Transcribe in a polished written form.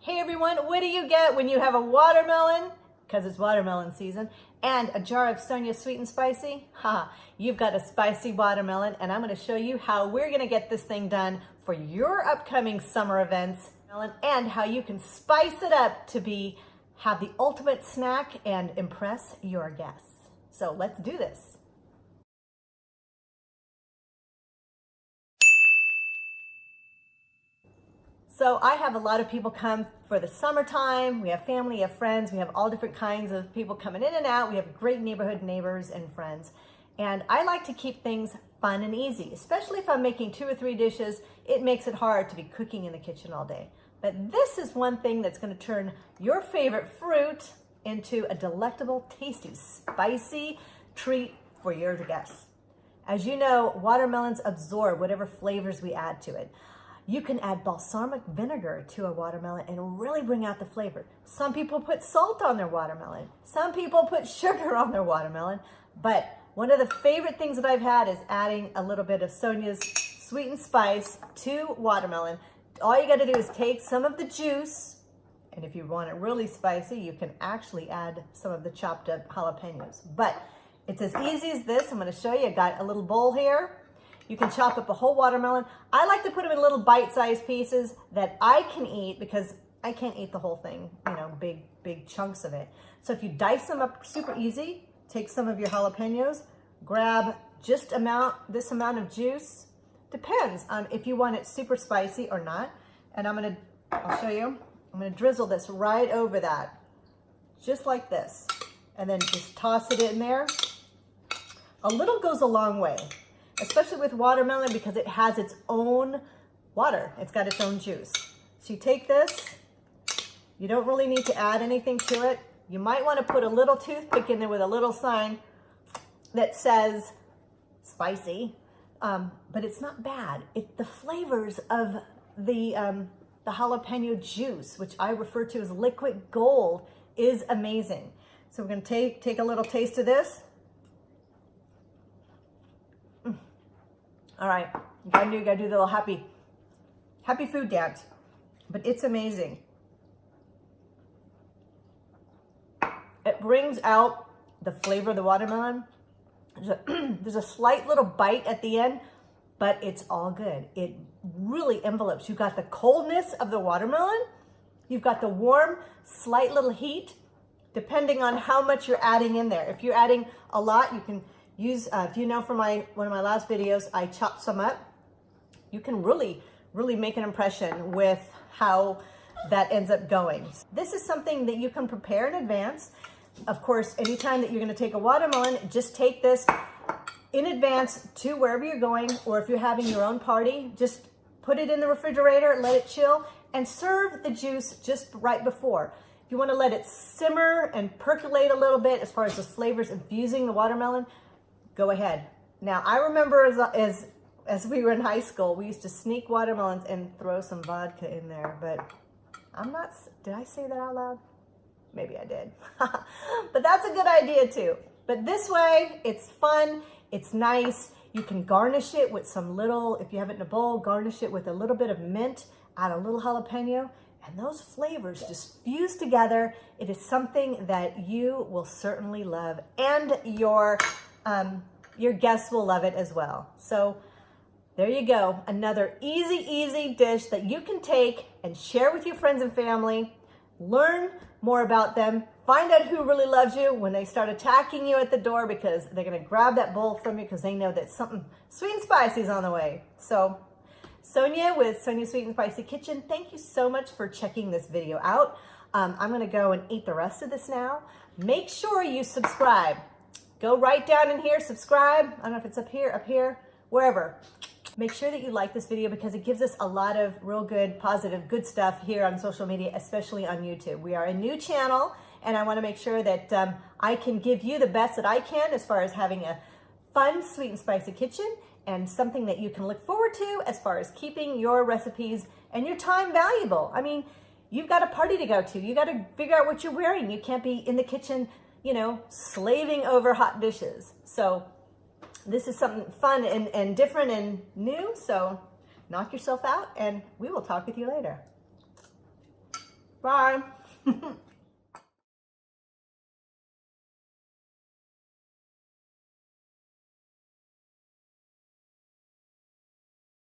Hey everyone, what do you get when you have a watermelon, because it's watermelon season, and a jar of Sonya's Sweet and Spicy? You've got a spicy watermelon, and I'm going to show you how we're going to get this thing done for your upcoming summer events, and how you can spice it up to have the ultimate snack and impress your guests. So let's do this. So I have a lot of people come for the summertime. We have family, we have friends, we have all different kinds of people coming in and out. We have great neighborhood neighbors and friends. And I like to keep things fun and easy, especially if I'm making 2 or 3 dishes. It makes it hard to be cooking in the kitchen all day. But this is one thing that's going to turn your favorite fruit into a delectable, tasty, spicy treat for your guests. As you know, watermelons absorb whatever flavors we add to it. You can add balsamic vinegar to a watermelon and really bring out the flavor. Some people put salt on their watermelon. Some people put sugar on their watermelon. But one of the favorite things that I've had is adding a little bit of Sonya's Sweet and Spice to watermelon. All you got to do is take some of the juice, and if you want it really spicy, you can actually add some of the chopped up jalapenos. But it's as easy as this. I'm going to show you. I got a little bowl here. You can chop up a whole watermelon. I like to put them in little bite-sized pieces that I can eat because I can't eat the whole thing, big chunks of it. So if you dice them up super easy, take some of your jalapenos, grab just this amount of juice. Depends on if you want it super spicy or not. And I'll show you. I'm gonna drizzle this right over that, just like this. And then just toss it in there. A little goes a long way, especially with watermelon because it has its own water. It's got its own juice. So you take this, you don't really need to add anything to it. You might want to put a little toothpick in there with a little sign that says spicy, but it's not bad. The flavors of the jalapeno juice, which I refer to as liquid gold, is amazing. So we're going to take a little taste of this. All right, you gotta do the little happy food dance, but it's amazing. It brings out the flavor of the watermelon. There's a slight little bite at the end, but it's all good. It really envelopes. You've got the coldness of the watermelon. You've got the warm, slight little heat, depending on how much you're adding in there. If you're adding a lot, you can use, if you know from one of my last videos, I chopped some up. You can really make an impression with how that ends up going. This is something that you can prepare in advance. Of course, anytime that you're going to take a watermelon, just take this in advance to wherever you're going, or if you're having your own party, just put it in the refrigerator, let it chill, and serve the juice just right before. If you want to let it simmer and percolate a little bit as far as the flavors infusing the watermelon, go ahead. Now, I remember as we were in high school, we used to sneak watermelons and throw some vodka in there, but did I say that out loud? Maybe I did. But that's a good idea too. But this way, it's fun, it's nice. You can garnish it with if you have it in a bowl, garnish it with a little bit of mint, add a little jalapeno, and those flavors just fuse together. It is something that you will certainly love, and your guests will love it as well. So there you go. Another easy dish that you can take and share with your friends and family. Learn more about them. Find out who really loves you when they start attacking you at the door, because they're going to grab that bowl from you because they know that something sweet and spicy is on the way. So Sonya with Sonya's Sweet and Spicy Kitchen, thank you so much for checking this video out. I'm going to go and eat the rest of this now. Make sure you subscribe. Go right down in here, subscribe. I don't know if it's up here, wherever. Make sure that you like this video because it gives us a lot of real good, positive, good stuff here on social media, especially on YouTube. We are a new channel, and I want to make sure that I can give you the best that I can as far as having a fun, sweet and spicy kitchen, and something that you can look forward to as far as keeping your recipes and your time valuable. I mean, you've got a party to go to. You got to figure out what you're wearing. You can't be in the kitchen, slaving over hot dishes. So this is something fun and different and new. So knock yourself out, and we will talk with you later. Bye.